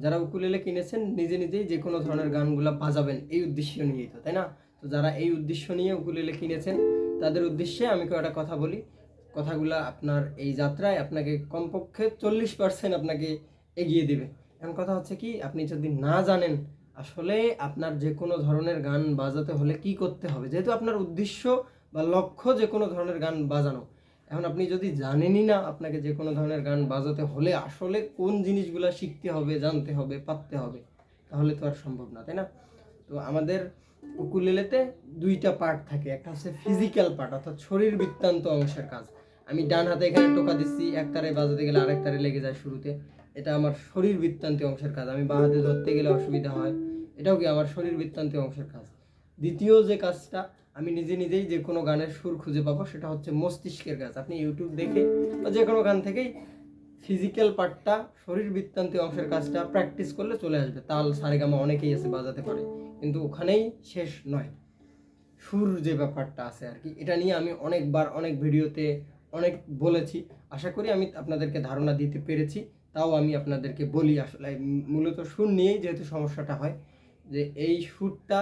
যারা উকুলেলে কিনেছেন নিজে নিজেই যে কোনো ধরনের গানগুলো বাজাবেন এই উদ্দেশ্য নিয়েই তো, তাই না? তো যারা এই উদ্দেশ্য নিয়ে উকুলেলে কিনেছেন তাদের উদ্দেশ্যে আমি কয়েকটা কথা বলি। কথাগুলো আপনার এই যাত্রায় আপনাকে কমপক্ষে 40% আপনাকে এগিয়ে দেবে। এখন কথা হচ্ছে কি, আপনি যদি না জানেন আসলে আপনার যে কোনো ধরনের গান বাজাতে হলে কি করতে হবে, যেহেতু আপনার উদ্দেশ্য বা লক্ষ্য যে কোনো ধরনের গান বাজানো, এখন আপনি যদি জানেনই না আপনাকে যে কোনো ধরনের গান বাজাতে হলে আসলে কোন জিনিসগুলো শিখতে হবে, জানতে হবে, পারতে হবে, তাহলে তো আর সম্ভব না, তাই না? তো আমাদের উকুলেলেতে দুইটা পার্ট থাকে, একটা হচ্ছে ফিজিক্যাল পার্ট অর্থাৎ শরীর বৃত্তান্ত অংশের কাজ। আমি ডান হাতে এখানে টোকা দিচ্ছি, এক তারে বাজাতে গেলে আরেক তারে লেগে যায় শুরুতে, এটা আমার শরীর বৃত্তান্তি অংশের কাজ। আমি বাঁ হাতে ধরতে গেলে অসুবিধা হয়, এটাও কি আমার শরীর বৃত্তান্তি অংশের কাজ। দ্বিতীয় যে কাজটা আমি নিজে নিজেই যে কোনো গানের সুর খুঁজে পাবো সেটা হচ্ছে মস্তিষ্কের কাজ। আপনি ইউটিউব দেখে বা যে কোনো গান থেকেই ফিজিক্যাল পার্টটা, শরীর বৃত্তান্তি অংশের কাজটা প্র্যাকটিস করলে চলে আসবে। তাল সারেগামা অনেকেই আছে বাজাতে পারে, কিন্তু ওখানেই শেষ নয়। সুর যে ব্যাপারটা আছে আর কি, এটা নিয়ে আমি অনেকবার অনেক ভিডিওতে অনেক বলেছি। আশা করি আমি আপনাদেরকে ধারণা দিতে পেরেছি। তাও আমি আপনাদেরকে বলি, আসলে মূলত সুর নিয়েই যেহেতু সমস্যাটা হয়, যে এই সুরটা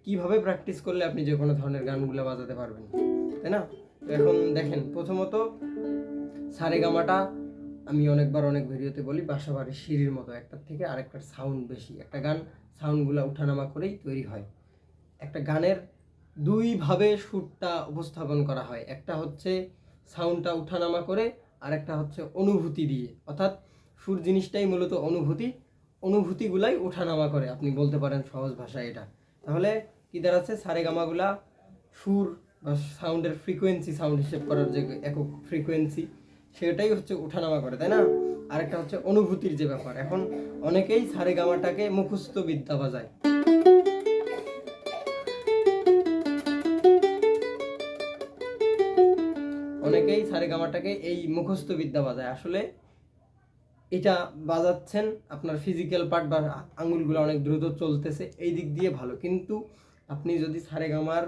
কিভাবে প্র্যাকটিস করলে আপনি যে কোনো ধরনের গানগুলো বাজাতে পারবেন, তাই না? তো এখন দেখেন, প্রথমত সারেগামাটা আমি অনেকবার অনেক ভিডিওতে বলি বাসাবাড়ির সিঁড়ির মতো, একটার থেকে আরেকটার সাউন্ড বেশি। একটা গান সাউন্ডগুলো উঠানামা করেই তৈরি হয়। একটা গানের দুইভাবে সুরটা উপস্থাপন করা হয়, একটা হচ্ছে সাউন্ডটা উঠানামা করে, আর একটা হচ্ছে অনুভূতি দিয়ে। অর্থাৎ সুর জিনিসটাই মূলত অনুভূতি, অনুভূতিগুলাই ওঠানামা করে, আপনি বলতে পারেন সহজ ভাষায় এটা। তাহলে কি দাঁড়াচ্ছে, সারেগামাগুলা সুর বা সাউন্ডের ফ্রিকোয়েন্সি, সাউন্ড হিসেব করার যে একক ফ্রিকোয়েন্সি, সেটাই হচ্ছে ওঠানামা করে, তাই না? আরেকটা হচ্ছে অনুভূতির যে ব্যাপার। এখন অনেকেই সারেগামাটাকে মুখস্থ বিদ্যা বাজায়, অনেকেই সারেগামাটাকে এই মুখস্থ বিদ্যা বাজায়। আসলে এটা বাজাচ্ছেন আপনার ফিজিক্যাল পার্ট বা আঙুলগুলো অনেক দ্রুত চলতেছে, এই দিক দিয়ে ভালো। কিন্তু আপনি যদি সারেগামার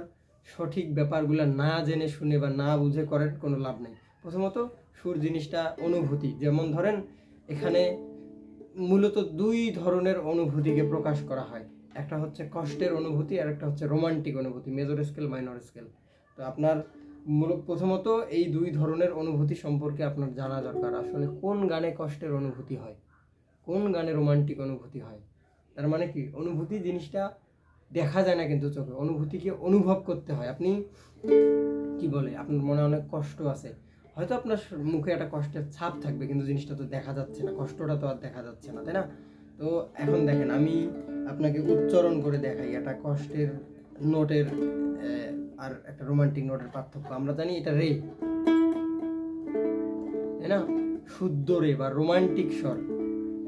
সঠিক ব্যাপারগুলো না জেনে শুনে বা না বুঝে করেন, কোনো লাভ নেই। প্রথমত সুর জিনিসটা অনুভূতি, যেমন ধরেন এখানে মূলত দুই ধরনের অনুভূতিকে প্রকাশ করা হয়। একটা হচ্ছে কষ্টের অনুভূতি, আর একটা হচ্ছে রোমান্টিক অনুভূতি, মেজর স্কেল, মাইনর স্কেল। তো আপনার প্রথমত এই দুই ধরনের অনুভূতি সম্পর্কে আপনার জানা দরকার। আসলে কোন গানে কষ্টের অনুভূতি হয়, কোন গানে রোমান্টিক অনুভূতি হয়। তার মানে কি, অনুভূতি জিনিসটা দেখা যায় না কিন্তু চোখে, অনুভূতিকে অনুভব করতে হয়। আপনি কি বলে, আপনার মনে অনেক কষ্ট আছে, হয়তো আপনার মুখে একটা কষ্টের ছাপ থাকবে, কিন্তু জিনিসটা তো দেখা যাচ্ছে না, কষ্টটা তো আর দেখা যাচ্ছে না, তাই না? তো এখন দেখেন, আমি আপনাকে উচ্চারণ করে দেখাই একটা কষ্টের নোটের আর একটা রোমান্টিক নোটের পার্থক্য। আমরা জানি এটা রে, তাই না? শুদ্ধ রে বা রোমান্টিক স্বর।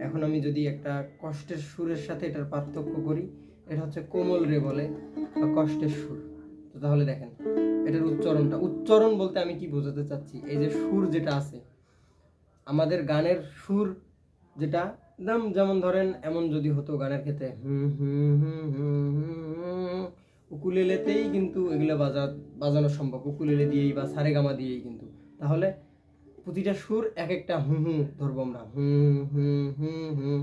এখন আমি যদি একটা কষ্টের সুরের সাথে এটার পার্থক্য করি, এটা হচ্ছে কোমল রে বলে বা কষ্টের সুর। তো তাহলে দেখেন এটার উচ্চারণ বলতে আমি কি বোঝাতে চাচ্ছি, এই যে সুর যেটা আছে আমাদের গানের সুর, যেটা একদম যেমন ধরেন এমন যদি হতো গানের ক্ষেত্রে হুম হুম হুম হুম হুম, উকুলেলেতেই কিন্তু এগুলো বাজানো সম্ভব, উকুলেলে দিয়েই বা সারেগামা দিয়েই কিন্তু। তাহলে প্রতিটা সুর এক একটা হুম হুম ধরবো আমরা, হুম হুম হুম হুম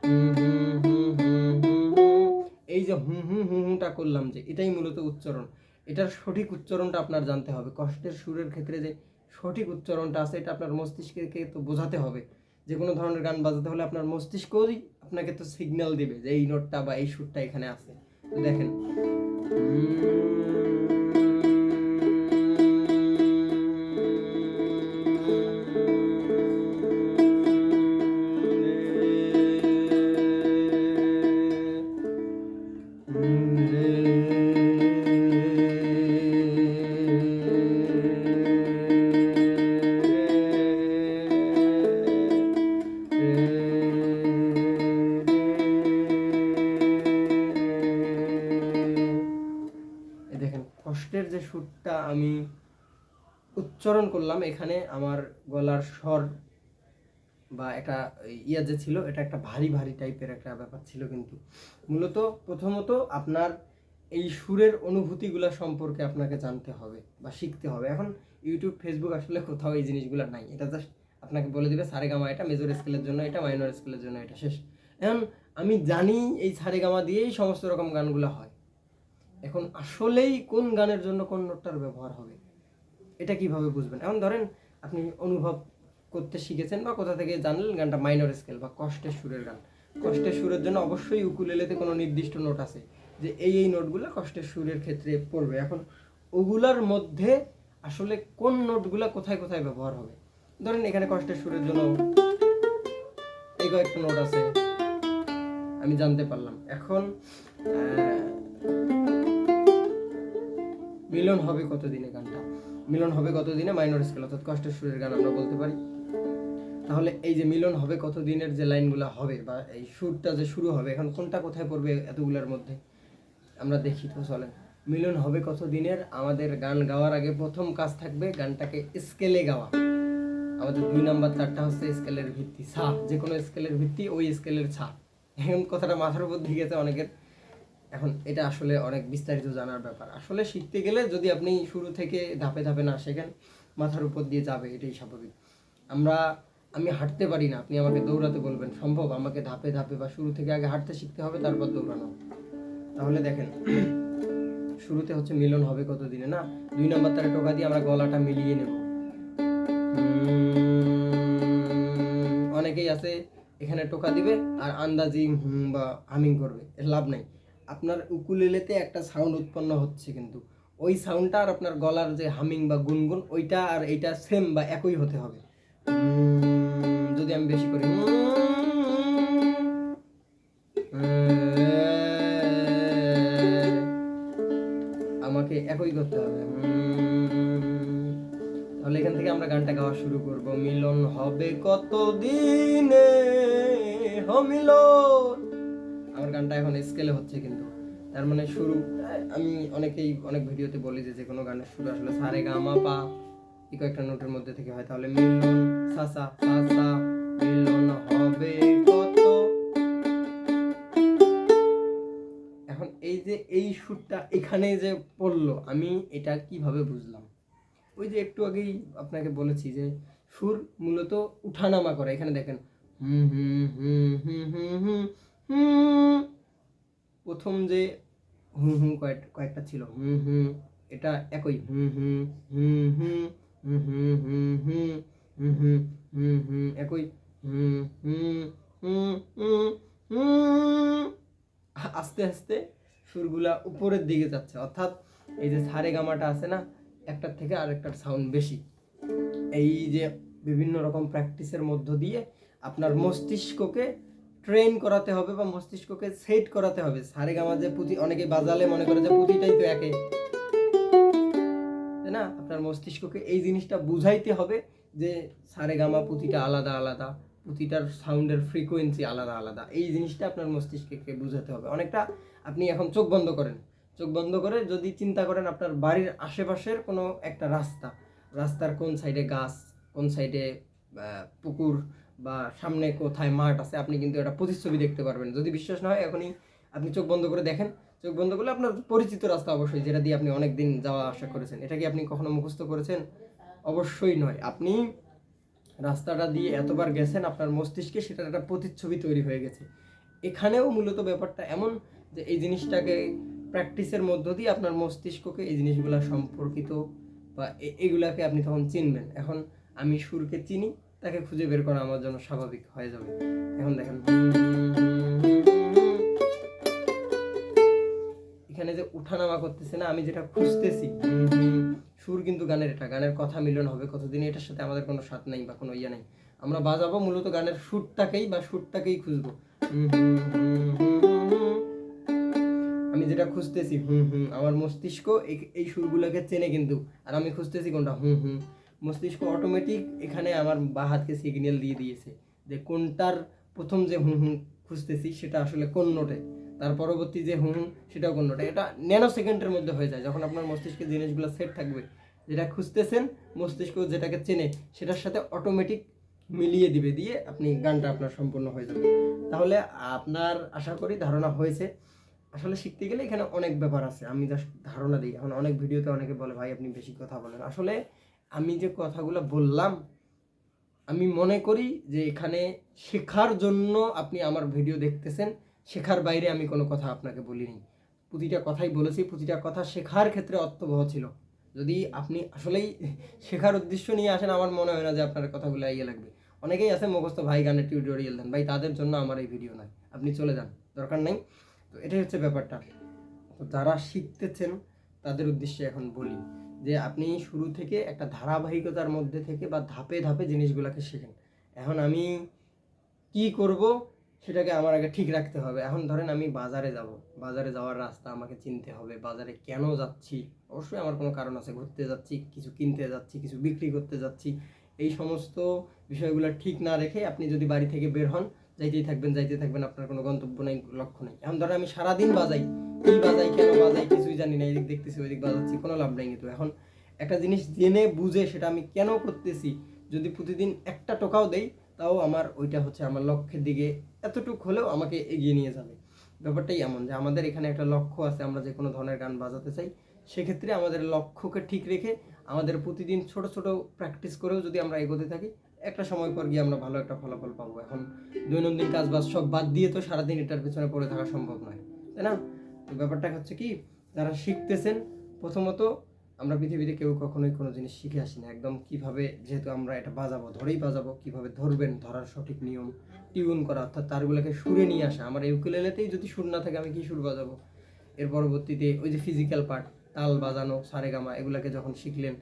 হুম হুম হুম হুম হুম। এই যে হুম হুম হুম হুমটা করলাম, যে এটাই মূলত উচ্চারণ। এটার সঠিক উচ্চারণটা আপনার জানতে হবে। কষ্টের সুরের ক্ষেত্রে যে সঠিক উচ্চারণটা আছে, এটা আপনার মস্তিষ্ককে তো বোঝাতে হবে। যে কোনো ধরনের গান বাজাতে হলে আপনার মস্তিষ্কই আপনাকে তো সিগন্যাল দেবে যে এই নোটটা বা এই সুরটা এখানে আছে। তো দেখেন, দেখেন কষ্টের যে সুরটা আমি উচ্চারণ করলাম, এখানে আমার গলার স্বর বা একটা ইয়া যে ছিল, এটা একটা ভারী ভারী টাইপের একটা ব্যাপার ছিল। কিন্তু মূলত প্রথমত আপনার এই সুরের অনুভূতিগুলো সম্পর্কে আপনাকে জানতে হবে বা শিখতে হবে। এখন ইউটিউব, ফেসবুক আসলে কোথাও এই জিনিসগুলো নাই, এটা জাস্ট আপনাকে বলে দিবে সারেগামা এটা মেজর স্কেলের জন্য, এটা মাইনর স্কেলের জন্য, এটা শেষ। এখন আমি জানি এই সারেগামা দিয়েই সমস্ত রকম গানগুলো হয়, এখন আসলেই কোন গানের জন্য কোন নোটটার ব্যবহার হবে এটা কিভাবে বুঝবেন? এখন ধরেন আপনি অনুভব করতে শিখেছেন বা কোথা থেকে জানলেন গানটা মাইনর স্কেল বা কষ্টের সুরের গান। কষ্টের সুরের জন্য অবশ্যই উকুলেলেতে কোনো নির্দিষ্ট নোট আছে যে এই নোটগুলো কষ্টের সুরের ক্ষেত্রে পড়বে। এখন ওগুলার মধ্যে আসলে কোন নোটগুলা কোথায় কোথায় ব্যবহার হবে, ধরেন এখানে কষ্টের সুরের জন্য এই কয়েকটা নোট আছে আমি জানতে পারলাম। এখন মিলন হবে কতদিনে গানটা, মিলন হবে কতদিনে মাইনর স্কেল অর্থাৎ কষ্টের সুরের গান আমরা বলতে পারি। তাহলে এই যে মিলন হবে কতদিনের যে লাইনগুলো হবে বা এই সুরটা যে শুরু হবে, এখন কোনটা কোথায় পড়বে এতগুলোর মধ্যে আমরা দেখি তো চলেন। মিলন হবে কতদিনের আমাদের গান গাওয়ার আগে প্রথম কাজ থাকবে গানটাকে স্কেলে গাওয়া। আমাদের 2 নাম্বার তারটা হচ্ছে স্কেলের ভিত্তি, ছা, যে কোনো স্কেলের ভিত্তি ওই স্কেলের ছা। এখন কথাটা মাথার উপর দিয়ে গেছে অনেকের। এখন এটা আসলে অনেক বিস্তারিত জানার ব্যাপার, আসলে শিখতে গেলে যদি আপনি শুরু থেকে ধাপে ধাপে না শেখেন মাথার উপর দিয়ে যাবে, এটাই স্বাভাবিক। আমি হাঁটতে পারি না, আপনি আমাকে দৌড়াতে বলবেন, সম্ভব? আমাকে ধাপে ধাপে বা শুরু থেকে আগে হাঁটতে শিখতে হবে, তারপর দৌড়ানো। তাহলে দেখেন শুরুতে হচ্ছে মিলন হবে কতদিনে না, 2 নাম্বার তারে টোকা দিয়ে আমরা গলাটা মিলিয়ে নেব। অনেকেই আছে এখানে টোকা দিবে আর আন্দাজি বা হামিং করবে, এর লাভ নাই। আপনার উকুলেলেতে একটা সাউন্ড উৎপন্ন হচ্ছে, কিন্তু ওই সাউন্ডটা আর আপনার গলার যে হামিং বা গুনগুন ওইটা আর এইটা সেম বা একই হতে হবে। যদি আমি বেশি করি আমাকে একই করতে হবে, তাহলে এখান থেকে আমরা গানটা গাওয়া শুরু করব। মিলন হবে কত দিনে হো মিলন, আমার গানটা এখন স্কেলে হচ্ছে, কিন্তু তার মানে শুরু আমি অনেক ভিডিওতে বলি যে কোনো গানের শুরু আসলে সারে গা মা পা এই কয়েকটা নোটের মধ্যে থেকে হয়। তাহলে মিলন সা সা সা সা, মিলন হবে কত। এখন এই যে এই সুরটা এখানে যে পড়লো, আমি এটা কিভাবে বুঝলাম? ওই যে একটু আগেই আপনাকে বলেছি যে সুর মূলত উঠানামা করে। এখানে দেখেন হুম হুম হুম হুম হুম হুম হুম, প্রথম যে হুম হুম কয়েকটা ছিল হুম হুম, এটা একই হুম হুম হুম হুম হুম হুম হুম হুম হুম হুম হুম হুম একই হুম হুম হুম হুম হুম, আস্তে আস্তে সুরগুলা উপরের দিকে যাচ্ছে, অর্থাৎ এই যে সারে গামাটা আছে না, একটার থেকে আরেকটার সাউন্ড বেশি। এই যে বিভিন্ন রকম প্র্যাকটিসের মধ্য দিয়ে আপনার মস্তিষ্ককে ট্রেন করাতে হবে বা মস্তিষ্ককে সেট করাতে হবে। সারে গামা যে পুঁথি অনেকে বাজালে মনে করে যে পুঁথিটাই তো একে, তাই না? আপনার মস্তিষ্ককে এই জিনিসটা বুঝাইতে হবে যে সারে গামা পুঁথিটা আলাদা আলাদা, পুঁথিটার সাউন্ডের ফ্রিকোয়েন্সি আলাদা আলাদা, এই জিনিসটা আপনার মস্তিষ্ককে বুঝাতে হবে। অনেকটা আপনি এখন চোখ বন্ধ করেন, চোখ বন্ধ করে যদি চিন্তা করেন আপনার বাড়ির আশেপাশের কোনো একটা রাস্তার কোন সাইডে গাছ, কোন সাইডে পুকুর বা সামনে কোথায় মাঠ আছে, আপনি কিন্তু একটা প্রতিচ্ছবি দেখতে পারবেন। যদি বিশ্বাস না হয় এখনই আপনি চোখ বন্ধ করে দেখেন। চোখ বন্ধ করলে আপনার পরিচিত রাস্তা অবশ্যই, যেটা দিয়ে আপনি অনেকদিন যাওয়া আসা করেছেন, এটা কি আপনি কখনো মুখস্থ করেছেন? অবশ্যই নয়। আপনি রাস্তাটা দিয়ে এতবার গেছেন, আপনার মস্তিষ্কে সেটার একটা প্রতিচ্ছবি তৈরি হয়ে গেছে। এখানেও মূলত ব্যাপারটা এমন যে এই জিনিসটাকে প্র্যাকটিসের মধ্য দিয়ে আপনার মস্তিষ্ককে এই জিনিসগুলো সম্পর্কিত বা এগুলাকে আপনি তখন চিনবেন। এখন আমি সুরকে চিনি, তাকে খুঁজে বের করা আমার জন্য স্বাভাবিক হয়ে যাবে। এখন দেখেন এখানে যে উঠানামা করতেছে না, আমি যেটা খুঁজতেছি সুর, কিন্তু গানের এটা গানের কথা মিলন হবে কতদিনে, এটার সাথে আমাদের কোনো সাথ নাই বা কোনো ইয়ে নাই। আমরা বাজাবো মূলত গানের সুরটাকেই খুঁজবো। আমি যেটা খুঁজতেছি আমার মস্তিষ্ক এই সুরগুলোকে চেনে কিন্তু, আর আমি খুঁজতেছি কোনটা মস্তিষ্ক অটোমেটিক এখানে আমার বা হাতকে সিগন্যাল দিয়ে দিয়েছে যে কোনটার প্রথম যে খুঁজতেছি সেটা আসলে কোন নোটে, তার পরবর্তী যে সেটাও কোন নোটে। এটা ন্যানো সেকেন্ডের মধ্যে হয়ে যায় যখন আপনার মস্তিষ্কের জিনিসগুলো সেট থাকবে। যেটা খুঁজতেছেন মস্তিষ্ক যেটাকে চেনে সেটার সাথে অটোমেটিক মিলিয়ে দিবে, দিয়ে আপনি গানটা আপনার সম্পূর্ণ হয়ে যাবে। তাহলে আপনার আশা করি ধারণা হয়েছে। আসলে শিখতে গেলে এখানে অনেক ব্যাপার আছে, আমি জাস্ট ধারণা দিই। এখন অনেক ভিডিওতে অনেকে বলে ভাই আপনি বেশি কথা বলেন, আসলে আমি যে কথাগুলো বললাম আমি মনে করি যে এখানে শেখার জন্য আপনি আমার ভিডিও দেখতেছেন, শেখার বাইরে আমি কোনো কথা আপনাকে বলিনি। প্রতিটা কথাই বলেছি, প্রতিটা কথা শেখার ক্ষেত্রে অর্থবহ ছিল। যদি আপনি আসলেই শেখার উদ্দেশ্য নিয়ে আসেন, আমার মনে হয় না যে আপনার কথাগুলো ইয়ে লাগবে। অনেকেই আছে মুখস্থ ভাই গানের টিউটোরিয়াল দেন, ভাই তাদের জন্য আমার এই ভিডিও নয়, আপনি চলে যান, দরকার নাই। তো এটাই হচ্ছে ব্যাপারটা। তো যারা শিখতেছেন তাদের উদ্দেশ্যে এখন বলি যে আপনি শুরু থেকে একটা ধারাবাহিকতার মধ্যে থেকে বা ধাপে ধাপে জিনিসগুলোকে শেখেন। এখন আমি কি করব সেটাকে আমার আগে ঠিক রাখতে হবে। এখন ধরেন আমি বাজারে যাব, বাজারে যাওয়ার রাস্তা আমাকে চিনতে হবে, বাজারে কেন যাচ্ছি, অবশ্যই আমার কোনো কারণ আছে, ঘুরতে যাচ্ছি, কিছু কিনতে যাচ্ছি, কিছু বিক্রি করতে যাচ্ছি। এই সমস্ত বিষয়গুলো ঠিক না রেখে আপনি যদি বাড়ি থেকে বের হন, যাইতেই থাকবেন যাইতে থাকবেন, আপনার কোনো গন্তব্য নেই, লক্ষ্য নেই। এখন ধরেন আমি সারাদিন বাজাই, কি বাজাই কেন বাজাই কিছুই জানি না, এদিক দেখতেছি ওইদিক বাজাচ্ছি, কোনো লাভ নেই। কিন্তু এখন একটা জিনিস জেনে বুঝে সেটা আমি কেন করতেছি, যদি প্রতিদিন একটা টাকাও দেই, তাও আমার ওইটা হচ্ছে আমার লক্ষ্যের দিকে এতটুকু হলেও আমাকে এগিয়ে নিয়ে যাবে। ব্যাপারটাই এমন যে আমাদের এখানে একটা লক্ষ্য আছে, আমরা যে কোনো ধরনের গান বাজাতে চাই, সেক্ষেত্রে আমাদের লক্ষ্যকে ঠিক রেখে আমাদের প্রতিদিন ছোট ছোট প্র্যাকটিস করেও যদি আমরা এগোতে থাকি, একটা সময় পর গিয়ে আমরা ভালো একটা ফলাফল পাবো। এখন দৈনন্দিন কাজ বাজ সব বাদ দিয়ে তো সারাদিন এটার পেছনে পড়ে থাকা সম্ভব নয়, তাই না? তো ব্যাপারটা হচ্ছে কি, যারা শিখতেছেন, প্রথমত আমরা পৃথিবীতে কেউ কখনোই কোনো জিনিস শিখে আসি না একদম কিভাবে, যেহেতু আমরা এটা বাজাবো, ধরেই বাজাবো, কিভাবে ধরবেন, ধরার সঠিক নিয়ম, টিউন করা অর্থাৎ তারগুলোকে সুরে নিয়ে আসা। আমার ইউকুলেলেতেই যদি সুর না থাকে আমি কি সুর বাজাবো? এর পরবর্তীতে ওই যে ফিজিক্যাল পার্ট, তাল বাজানো, সারেগামা, এগুলাকে যখন শিখলেন,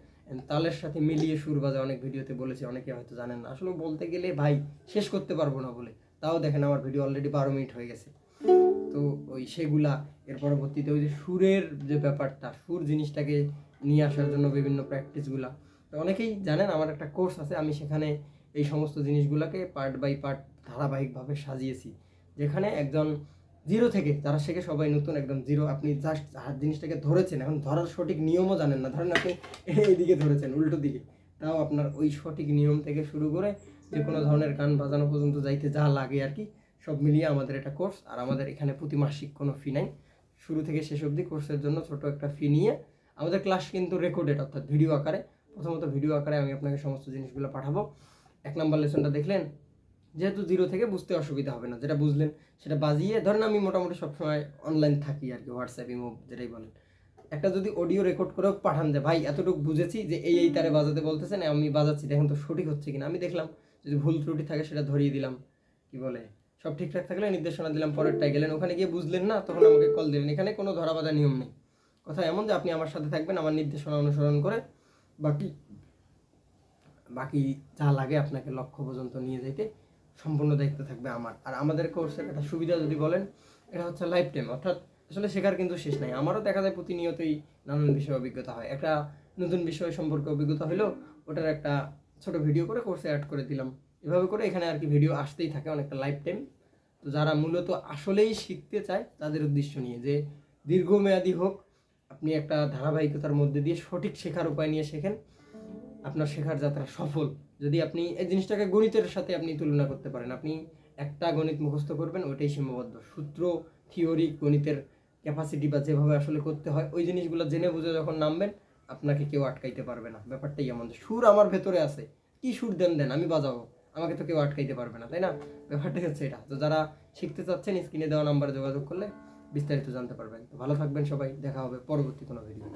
তালের সাথে মিলিয়ে সুর বাজা, অনেক ভিডিওতে বলেছি, অনেকে হয়তো জানেন না। আসলে বলতে গেলে ভাই শেষ করতে পারবো না বলে, তাও দেখেন আমার ভিডিও অলরেডি 12 মিনিট হয়ে গেছে। তো ওই সেগুলা, এর পরবর্তীতে ওই যে সুরের যে ব্যাপারটা, সুর জিনিসটাকে নিয়ে আসার জন্য বিভিন্ন প্র্যাকটিসগুলা। তো অনেকেই জানেন আমার একটা কোর্স আছে, আমি সেখানে এই সমস্ত জিনিসগুলোকে পার্ট বাই পার্ট ধারাবাহিকভাবে সাজিয়েছি, যেখানে একজন জিরো থেকে, যারা শেখে সবাই নতুন, একদম জিরো, আপনি জাস্ট জিনিসটাকে ধরেছেন, এখন ধরার সঠিক নিয়মও জানেন না, ধরেন আপনি এইদিকে ধরেছেন উল্টো দিকে, তাও আপনার ওই সঠিক নিয়ম থেকে শুরু করে যে কোনো ধরনের গান বাজানো পর্যন্ত যাইতে যা লাগে আর কি, সব মিলিয়ে আমাদের এটা কোর্স। আর আমাদের এখানে প্রতি মাসিক কোনো ফি নাই, শুরু থেকে শেষ অবধি কোর্সের জন্য ছোট একটা ফি নিয়ে আমাদের ক্লাস কিন্তু রেকর্ডেড, অর্থাৎ ভিডিও আকারে। প্রথমত ভিডিও আকারে আমি আপনাকে সমস্ত জিনিসগুলো পাঠাবো। 1 নম্বর লেসনটা দেখলেন, যেহেতু জিরো থেকে বুঝতে অসুবিধা হবে না, যেটা বুঝলেন সেটা বাজিয়ে, ধরেন আমি মোটামুটি সবসময় অনলাইন থাকি আর কি, হোয়াটসঅ্যাপ, ইমো, যেটাই বলেন, একটা যদি অডিও রেকর্ড করেও পাঠান যে ভাই এতটুকু বুঝেছি যে এই তারে বাজাতে বলতেছেন, আমি বাজাচ্ছি, দেখেন তো সঠিক হচ্ছে কিনা। আমি দেখলাম, যদি ভুল ত্রুটি থাকে সেটা ধরিয়ে দিলাম, কি বলে, সব ঠিকঠাক থাকলে নির্দেশনা দিলাম, পরেরটাই গেলেন, ওখানে গিয়ে বুঝলেন না, তখন আমাকে কল দিলেন। এখানে কোনো ধরা বাঁধা নিয়ম নেই, কথা এমন যে আপনি আমার সাথে থাকবেন, আমার নির্দেশনা অনুসরণ করে বাকি বাকি যা লাগে আপনাকে লক্ষ্য পর্যন্ত নিয়ে যেতে সম্পূর্ণ দায়িত্ব থাকবে আমার। আর আমাদের কোর্সের একটা সুবিধা যদি বলেন, এটা হচ্ছে লাইফ টাইম, অর্থাৎ আসলে শেখার কিন্তু শেষ নাই। আমারও দেখা যায় প্রতিনিয়তই নানান বিষয়ে অভিজ্ঞতা হয়, একটা নতুন বিষয় সম্পর্কে অভিজ্ঞতা হলেও ওটার একটা ছোট ভিডিও করে কোর্সে অ্যাড করে দিলাম, এভাবে করে এখানে আর কি ভিডিও আসতেই থাকে অনেকটা লাইফ টাইম। তো যারা মূলত আসলেই শিখতে চায় তাদের উদ্দেশ্য নিয়ে, যে দীর্ঘমেয়াদী হোক, আপনি একটা ধারাবাহিকতার মধ্যে দিয়ে সঠিক শেখার উপায় নিয়ে শেখেন, আপনার শেখার যাত্রা সফল। যদি আপনি এই জিনিসটাকে গণিতের সাথে আপনি তুলনা করতে পারেন, আপনি একটা গণিত মুখস্থ করবেন, ওইটাই সীমাবদ্ধ। সূত্র, থিওরি, গণিতের ক্যাপাসিটি বা যেভাবে আসলে করতে হয়, ওই জিনিসগুলো জেনে বুঝে যখন নামবেন, আপনাকে কেউ আটকাইতে পারবে না। ব্যাপারটাই এমন যে সুর আমার ভেতরে আছে, কি সুর দেন দেন আমি বাজাবো, আমাকে তো কেউ আটকাইতে পারবে না, তাই না? ব্যাপারটাই হচ্ছে এটা। তো যারা শিখতে চাচ্ছেন, স্ক্রিনে দেওয়া নাম্বারে যোগাযোগ করলে বিস্তারিত জানতে পারবেন। তো ভালো থাকবেন সবাই, দেখা হবে পরবর্তী কোনো ভিডিও।